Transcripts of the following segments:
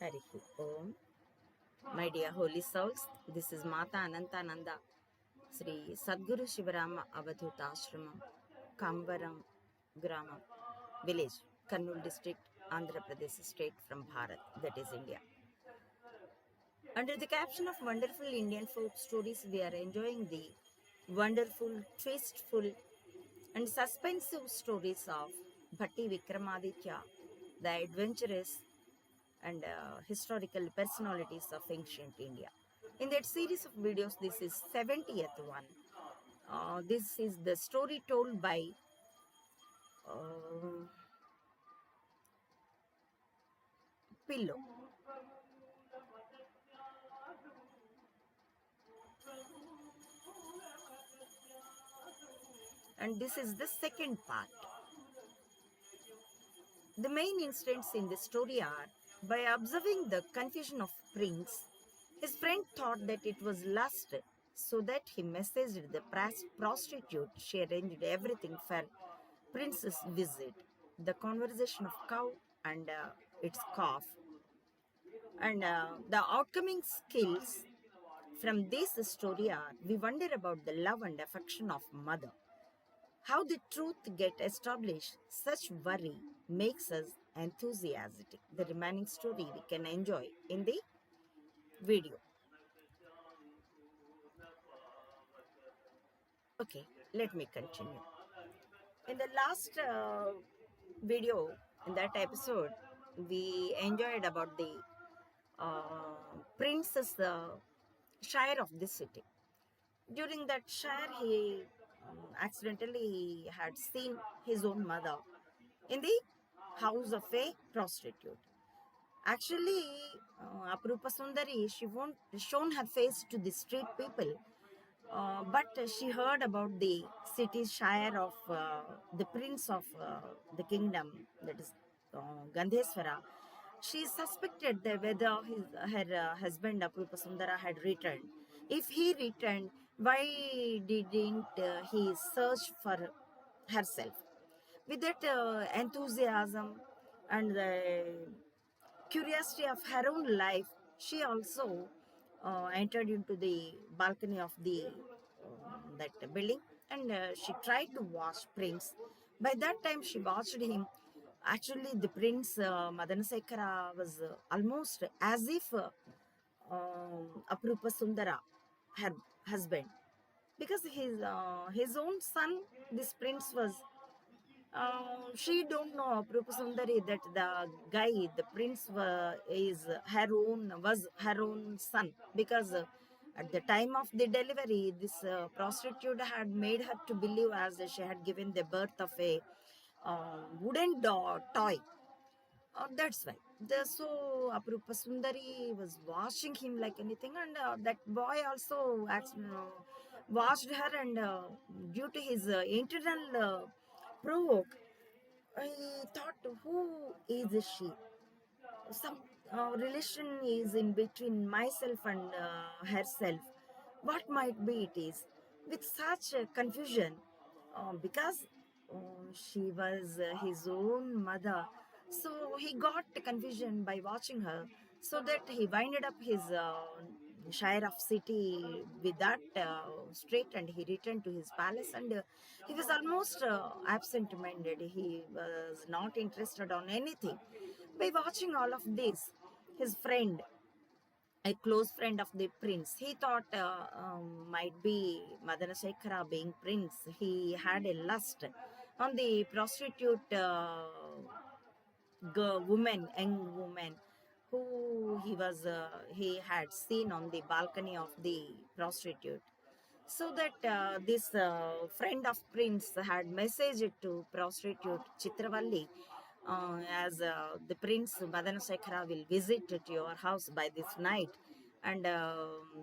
Harihi Om. My dear holy souls, this is Mata Anantananda, Sri Sadguru Shivarama Avadhuta Ashramam, Kambaram Gramam, village, Kurnool district, Andhra Pradesh state from Bharat, that is India. Under the caption of wonderful Indian folk stories, we are enjoying the wonderful, twistful, and suspensive stories of Bhatti Vikramaditya, the adventurous and historical personalities of ancient India. In that series of videos, this is 70th one. This is the story told by uh, Pillow. And this is the second part. The main incidents in the story are, by observing the confusion of Prince, his friend thought that it was lust, so that he messaged the prostitute. She arranged everything for Prince's visit. The conversation of cow and its calf, and the outcoming skills from this story are, we wonder about the love and affection of mother. How the truth get established, such worry makes us enthusiastic. The remaining story we can enjoy in the video. Okay, let me continue. In the last video, in that episode, we enjoyed about the princess shire of this city. During that shire, he accidentally had seen his own mother in the house of a prostitute. Actually, Aprupa Sundari, she won't shown her face to the street people, but she heard about the city shire of the prince of the kingdom, that is Gandheswara. She suspected that whether her husband Aprupa Sundara had returned. If he returned, why didn't he search for herself? With that enthusiasm and the curiosity of her own life, she also entered into the balcony of the that building, and she tried to watch Prince. By that time, she watched him. Actually, the Prince Madanasekara was almost as if Aprupa Sundara, her husband, because his own son, this prince was she don't know Apurupa Sundari that the guy, the prince, was her own son, because at the time of the delivery, this prostitute had made her to believe as she had given the birth of a wooden toy. That's why. So Apurupa Sundari was watching him like anything, and that boy also watched her, and due to his internal provoke, I thought, who is she? Some relation is in between myself and herself. What might be it is? With such confusion, because she was his own mother, so he got confusion by watching her, so that he winded up his shire of city with that straight, and he returned to his palace, and he was almost absent-minded. He was not interested on anything. By watching all of this, his friend, a close friend of the prince, he thought might be Madanasekara being prince. He had a lust on the prostitute young woman, who he had seen on the balcony of the prostitute. So that this friend of prince had messaged to prostitute Chitravalli, as the prince Madanasekhara will visit at your house by this night, and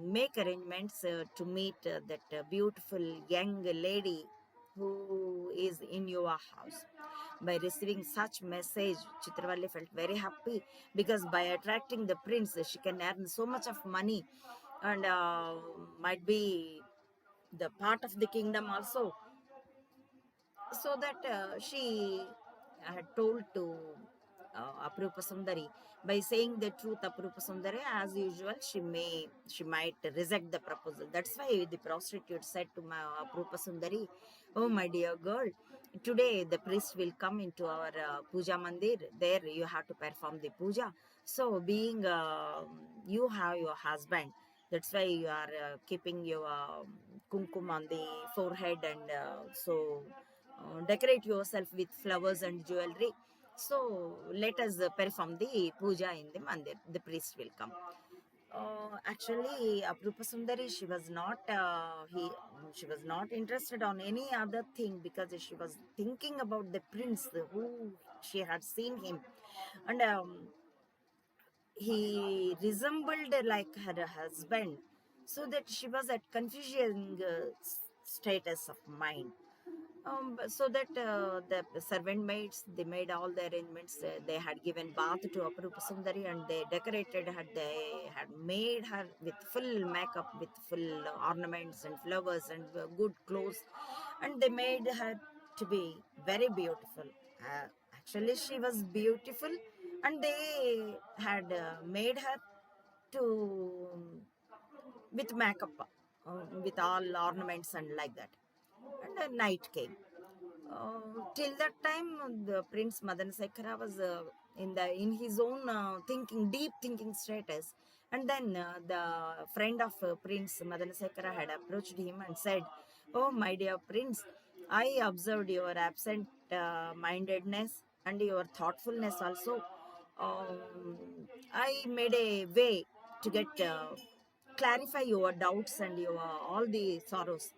make arrangements to meet that beautiful young lady who is in your house. By receiving such message, Chitravalli felt very happy, because by attracting the prince, she can earn so much of money, and might be the part of the kingdom also. So that she had told to Aprupa Sundari. By saying the truth, Aprupa Sundari, as usual, she might reject the proposal. That's why the prostitute said to Aprupa Sundari, "Oh my dear girl, today the priest will come into our puja mandir. There you have to perform the puja. So being you have your husband, that's why you are keeping your kumkum on the forehead and decorate yourself with flowers and jewelry. So let us perform the puja in the mandir. The priest will come." Actually, Aprupa Sundari, she was not interested on any other thing because she was thinking about the prince who she had seen him, and he resembled like her husband, so that she was at confusing status of mind. So that the servant maids, they made all the arrangements. They had given bath to Aparupa Sundari and they decorated her. They had made her with full makeup, with full ornaments and flowers and good clothes, and they made her to be very beautiful. Actually, she was beautiful, and they had made her to with makeup, with all ornaments and like that. And night came. Till that time, the Prince Madan Sekhara was in his own deep thinking status. And then the friend of Prince Madan Sekhara had approached him and said, "Oh, my dear Prince, I observed your absent mindedness and your thoughtfulness also. I made a way to get clarify your doubts and your all the sorrows.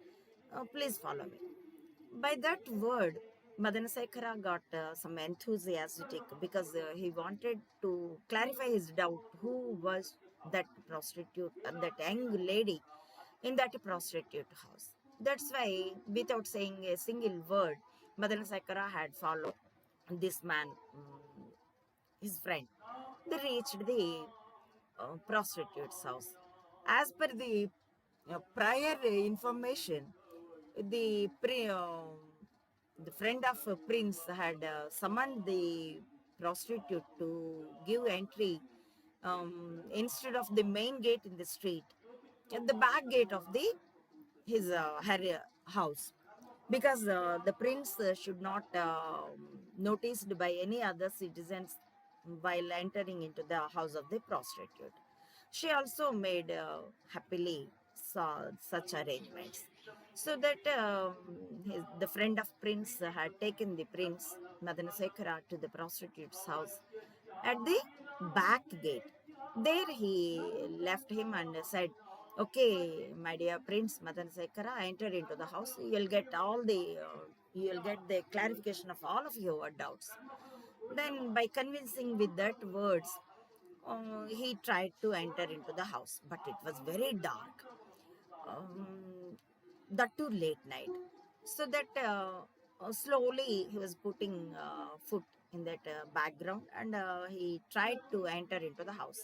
Please follow me." By that word, Madanasekhara got some enthusiastic because he wanted to clarify his doubt who was that prostitute, that young lady in that prostitute house. That's why, without saying a single word, Madanasekhara had followed this man, his friend. They reached the prostitute's house. As per the prior information, the the friend of Prince had summoned the prostitute to give entry, instead of the main gate in the street, at the back gate of the his her house, because the prince should not noticed by any other citizens while entering into the house of the prostitute. She also made happily such arrangements, so that the friend of prince had taken the prince Madanasekhara to the prostitute's house at the back gate. There he left him and said, "Okay, my dear Prince Madanasekhara, enter into the house. You'll get the clarification of all of your doubts." Then, by convincing with that words, he tried to enter into the house, but it was very dark. That too late night. So that slowly he was putting foot in that background, and he tried to enter into the house.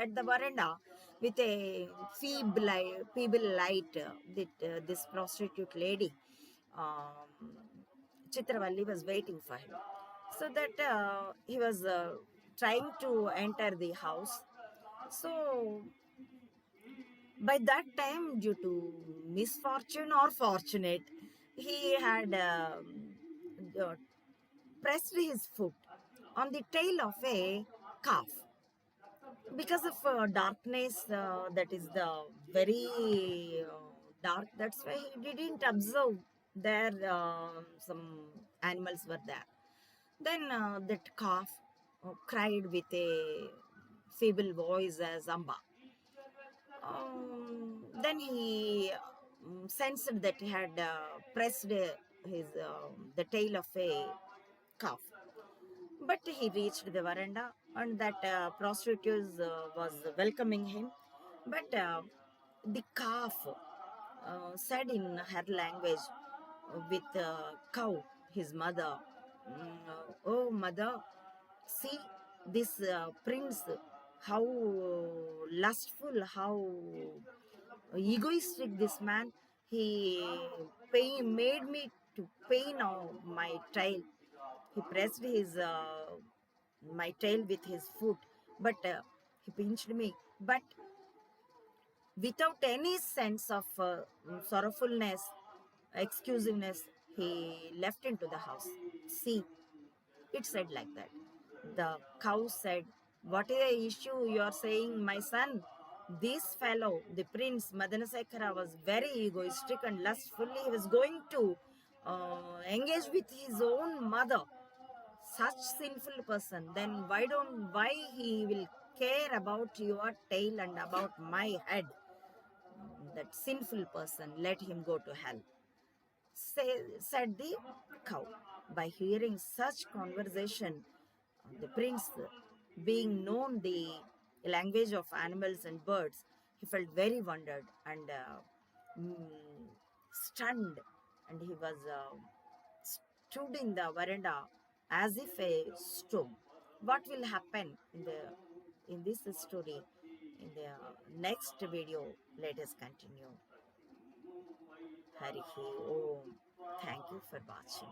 At the veranda, with a feeble light, this prostitute lady, Chitravalli, was waiting for him. So that he was trying to enter the house. So by that time, due to misfortune or fortunate, he had uh, pressed his foot on the tail of a calf. Because of darkness, that is the very dark, that's why he didn't observe there some animals were there. Then that calf cried with a feeble voice as Amba. Then he sensed that he had pressed the tail of a calf. But he reached the veranda, and that prostitute was welcoming him. But the calf said in her language with cow, his mother, "Oh, mother, see this prince, how lustful, how egoistic this man. He made me to pain on my tail. He pressed his my tail with his foot, but he pinched me. But without any sense of sorrowfulness, excusiveness, he left into the house. See, it said like that. The cow said, "What is the issue you are saying, my son?" This fellow, the prince Madanasekhara, was very egoistic and lustful. He was going to engage with his own mother. Such sinful person. Then why he will care about your tail and about my head? That sinful person, let him go to hell, said the cow. By hearing such conversation, the prince, being known the language of animals and birds, he felt very wondered and stunned, and he was stood in the veranda as if a stone. What will happen in this story in the next video? Let us continue. Harihi Om. Thank you for watching.